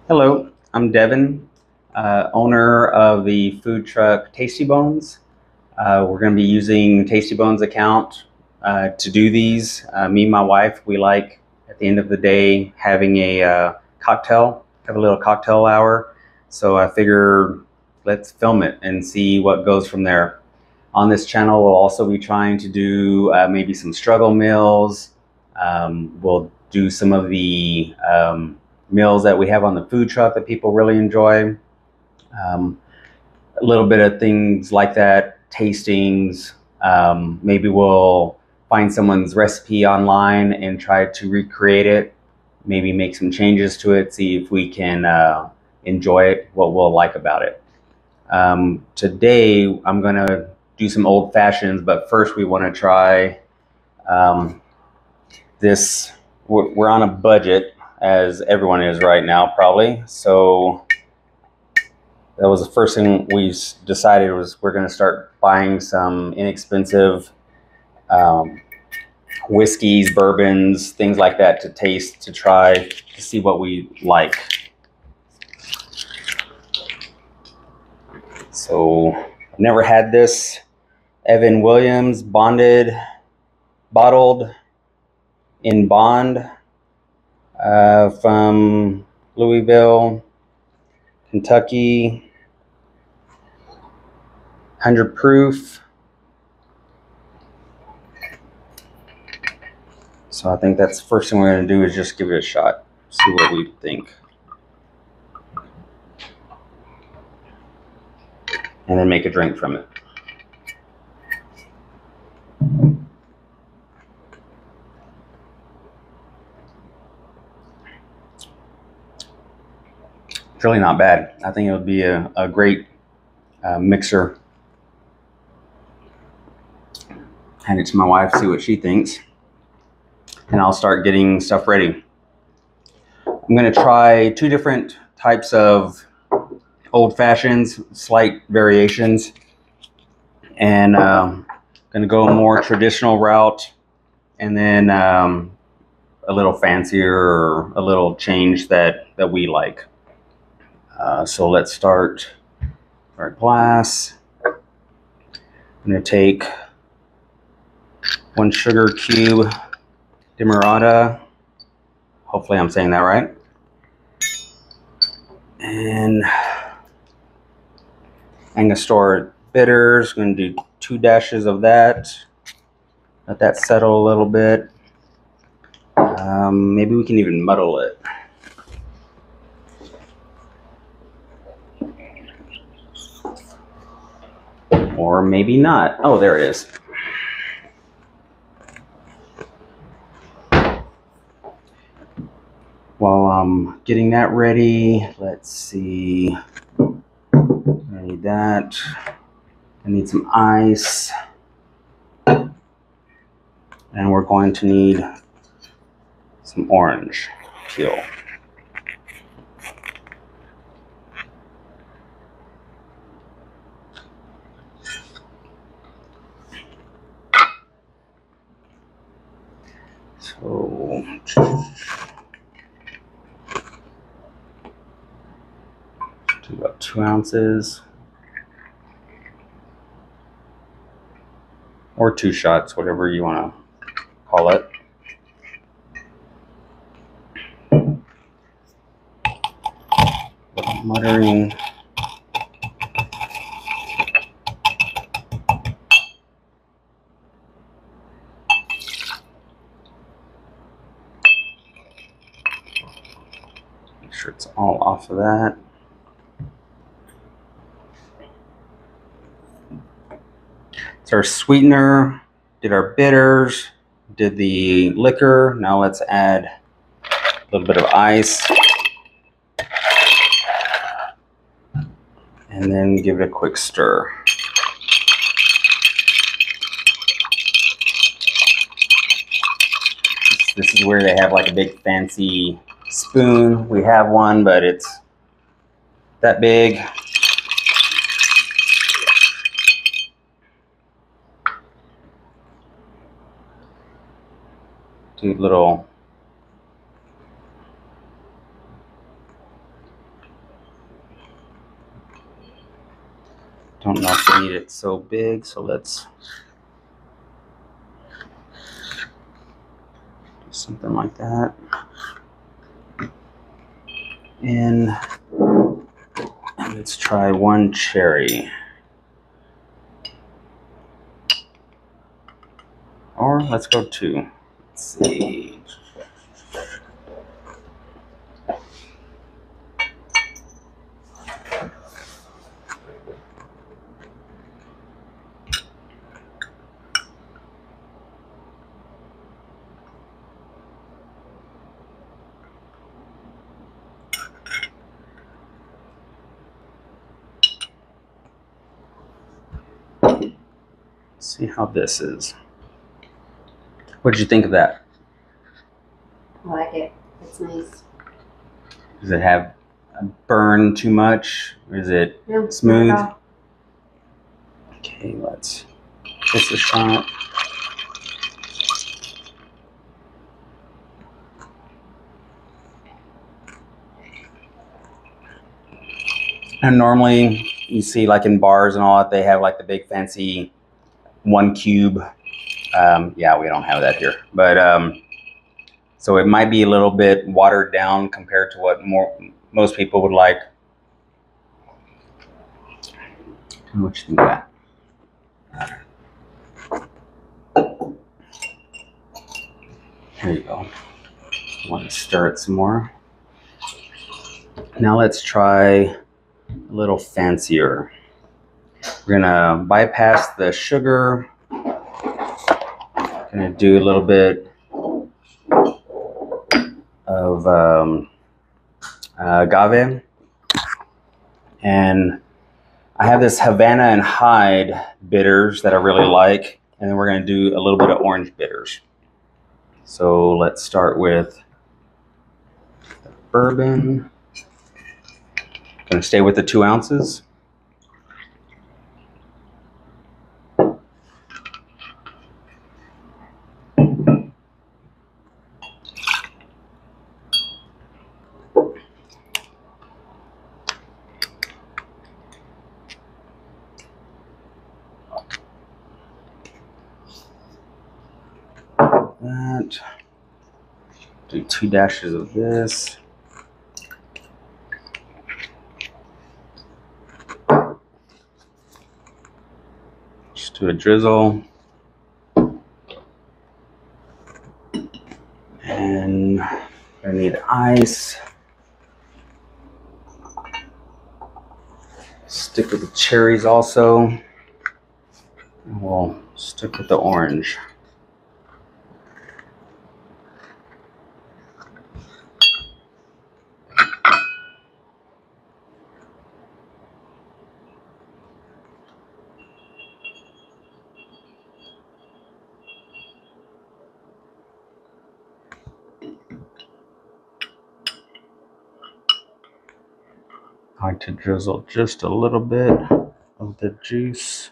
Hello, I'm Devin, owner of the food truck Tasty Bones. We're going to be using Tasty Bones account to do these. Me and my wife, we like at the end of the day having a cocktail, have a little cocktail hour. So I figure let's film it and see what goes from there. On this channel, we'll also be trying to do maybe some struggle meals. We'll do some of the meals that we have on the food truck that people really enjoy. Um, a little bit of things like that, tastings. Maybe we'll find someone's recipe online and try to recreate it. Maybe make some changes to it, see if we can enjoy it, what we'll like about it. Today, I'm going to do some old fashions, but first we want to try this. We're on a budget, as everyone is right now, probably. So that was the first thing we decided was we're going to start buying some inexpensive whiskeys, bourbons, things like that to taste, to try, to see what we like. So I've never had this. Evan Williams bottled in bond from Louisville, Kentucky, 100 proof. So I think that's the first thing we're going to do is just give it a shot, see what we think. And then make a drink from it. It's really not bad. I think it would be a great mixer. Hand it to my wife, see what she thinks. And I'll start getting stuff ready. I'm going to try two different types of old fashions, slight variations, and going to go a more traditional route, and then a little fancier or a little change that we like. So let's start our glass. I'm going to take 1 sugar cube Demerara. Hopefully I'm saying that right. And Angostura Bitters. Going to do 2 dashes of that. Let that settle a little bit. Maybe we can even muddle it. Or maybe not. Oh, there it is. While I'm getting that ready, let's see. I need that. I need some ice. And we're going to need some orange peel. So do about 2 ounces. Or 2 shots, whatever you want to call it. Muttering. Make sure it's all off of that. It's our sweetener, did our bitters, did the liquor. Now let's add a little bit of ice. And then give it a quick stir. This is where they have like a big fancy spoon. We have one, but it's that big. Do a little Don't know if we need it so big, so let's do something like that. And let's try 1 cherry. Or let's go 2. Let's see. See how this is. What did you think of that? I like it. It's nice. Does it have a burn too much? Or is it No, smooth? not at all. Okay, let's give this a shot. And normally you see like in bars and all that, they have like the big fancy 1 cube. Yeah, we don't have that here. But so it might be a little bit watered down compared to what most people would like. What you think of that? There you go. I want to stir it some more. Now let's try a little fancier. We're gonna bypass the sugar. Gonna do a little bit of agave, and I have this Havana and Hyde bitters that I really like, and then we're gonna do a little bit of orange bitters. So let's start with the bourbon. Gonna stay with the 2 ounces. That. Do 2 dashes of this. Just do a drizzle. And I need ice. Stick with the cherries also. And we'll stick with the orange. I like to drizzle just a little bit of the juice.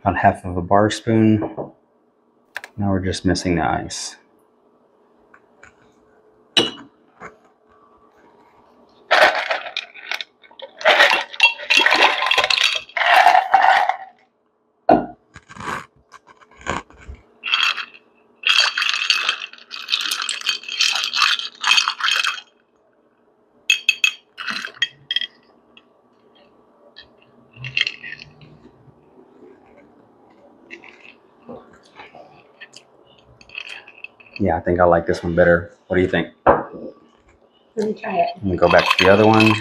About half of a bar spoon. Now we're just missing the ice. Yeah, I think I like this one better. What do you think? Let me try it. Let me go back to the other one.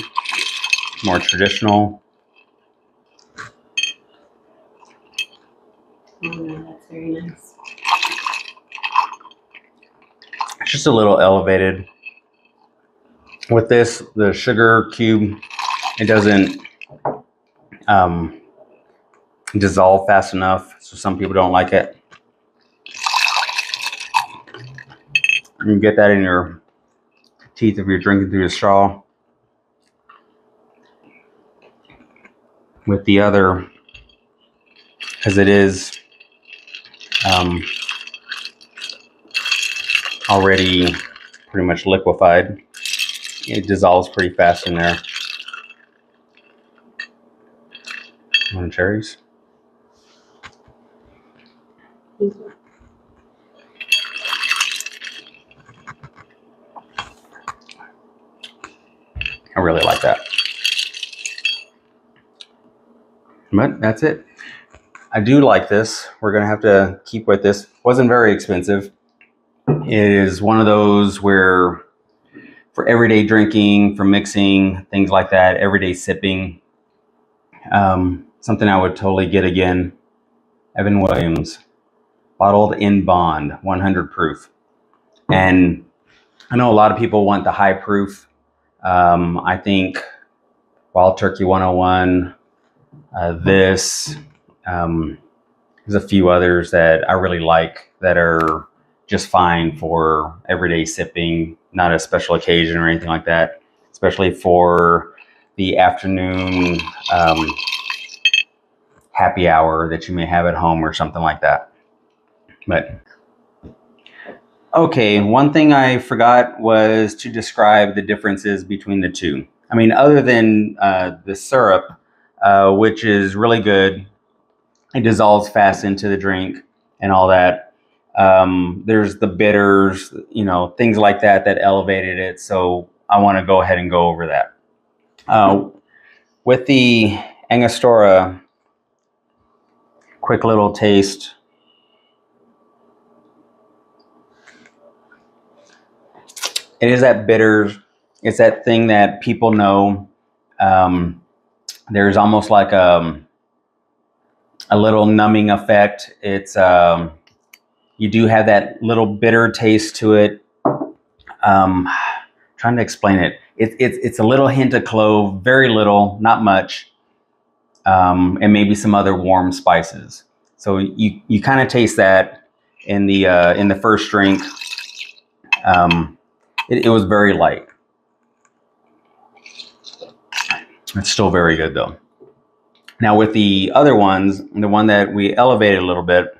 More traditional. Oh no, that's very nice. It's just a little elevated. With this, the sugar cube, it doesn't dissolve fast enough, so some people don't like it. You get that in your teeth if you're drinking through the straw. With the other, because it is already pretty much liquefied. It dissolves pretty fast in there. Want cherries? Thank you. I really like that. But that's it. I do like this. We're gonna have to keep with this. Wasn't very expensive. It is one of those where for everyday drinking, for mixing, things like that, everyday sipping. Something I would totally get again. Evan Williams, bottled in bond, 100 proof. And I know a lot of people want the high proof. I think Wild Turkey 101, this, there's a few others that I really like that are just fine for everyday sipping, not a special occasion or anything like that, especially for the afternoon happy hour that you may have at home or something like that. But okay, one thing I forgot was to describe the differences between the two. I mean, other than the syrup, which is really good, it dissolves fast into the drink and all that. There's the bitters, you know, things like that that elevated it. So I want to go ahead and go over that. With the Angostura, quick little taste. It is that bitters. It's that thing that people know. There's almost like a little numbing effect. It's you do have that little bitter taste to it. Trying to explain it. It's a little hint of clove, very little, not much, and maybe some other warm spices. So you kind of taste that in the first drink. It was very light. It's still very good though. Now with the other ones, the one that we elevated a little bit,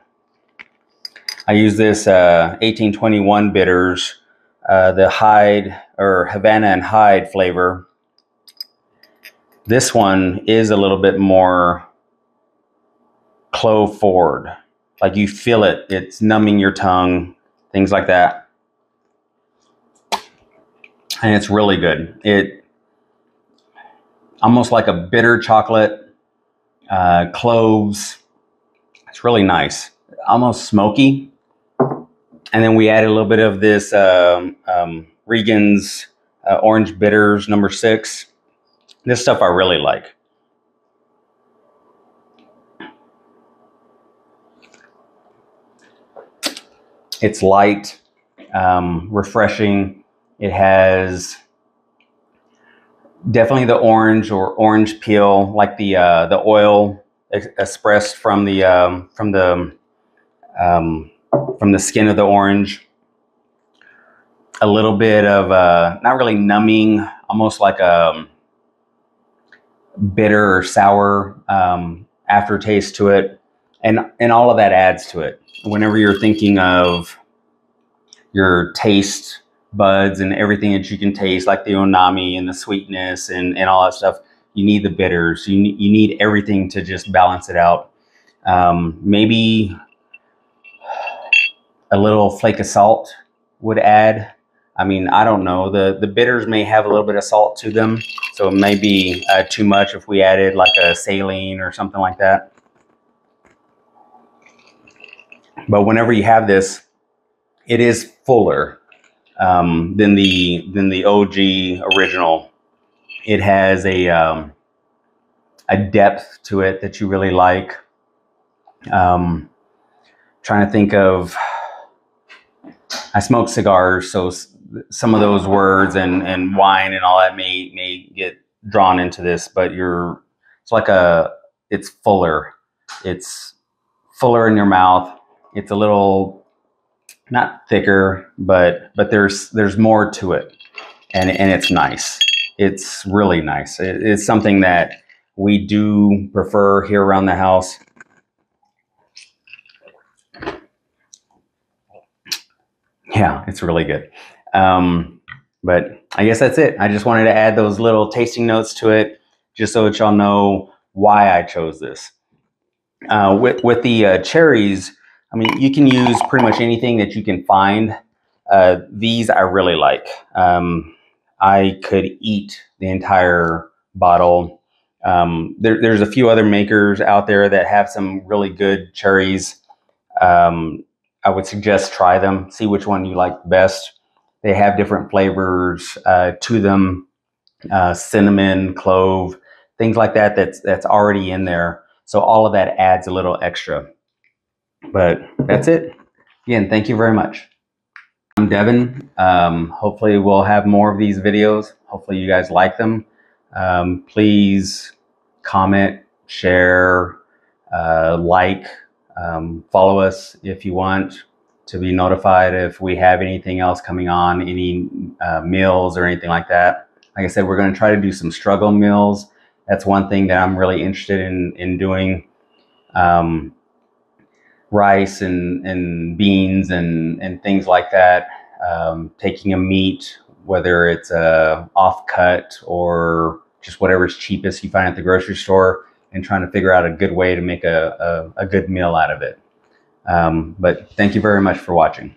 I use this 1821 bitters, the Hyde or Havana and Hyde flavor. This one is a little bit more clove forward. Like you feel it, it's numbing your tongue, things like that. And it's really good. It almost like a bitter chocolate, cloves. It's really nice, almost smoky. And then we added a little bit of this Regan's Orange Bitters number 6. This stuff I really like. It's light, refreshing. It has definitely the orange or orange peel, like the oil expressed from the skin of the orange. A little bit of not really numbing, almost like a bitter or sour aftertaste to it, and all of that adds to it. Whenever you're thinking of your taste buds and everything that you can taste, like the umami and the sweetness and all that stuff, you need the bitters. You need everything to just balance it out. Maybe a little flake of salt would add. I mean, I don't know. The bitters may have a little bit of salt to them, so it may be too much if we added like a saline or something like that. But whenever you have this, it is fuller than the OG original. It has a depth to it that you really like. Trying to think of, I smoke cigars, so some of those words and wine and all that may get drawn into this, but it's fuller. It's fuller in your mouth. It's a little, not thicker, but there's more to it, and it's nice. It's really nice. It's something that we do prefer here around the house. Yeah, it's really good. But I guess that's it. I just wanted to add those little tasting notes to it, just so that y'all know why I chose this. With the cherries, I mean, you can use pretty much anything that you can find. These I really like. I could eat the entire bottle. There's a few other makers out there that have some really good cherries. I would suggest try them, see which one you like best. They have different flavors to them, cinnamon, clove, things like that. That's already in there. So all of that adds a little extra. But that's it. Again, thank you very much. I'm Devin. Hopefully we'll have more of these videos. Hopefully you guys like them. Please comment, share, like, follow us if you want to be notified if we have anything else coming on, any meals or anything like that. Like I said, we're going to try to do some struggle meals. That's one thing that I'm really interested in doing. Rice and beans and things like that. Taking a meat, whether it's a off cut or just whatever's cheapest you find at the grocery store, and trying to figure out a good way to make a good meal out of it. But thank you very much for watching.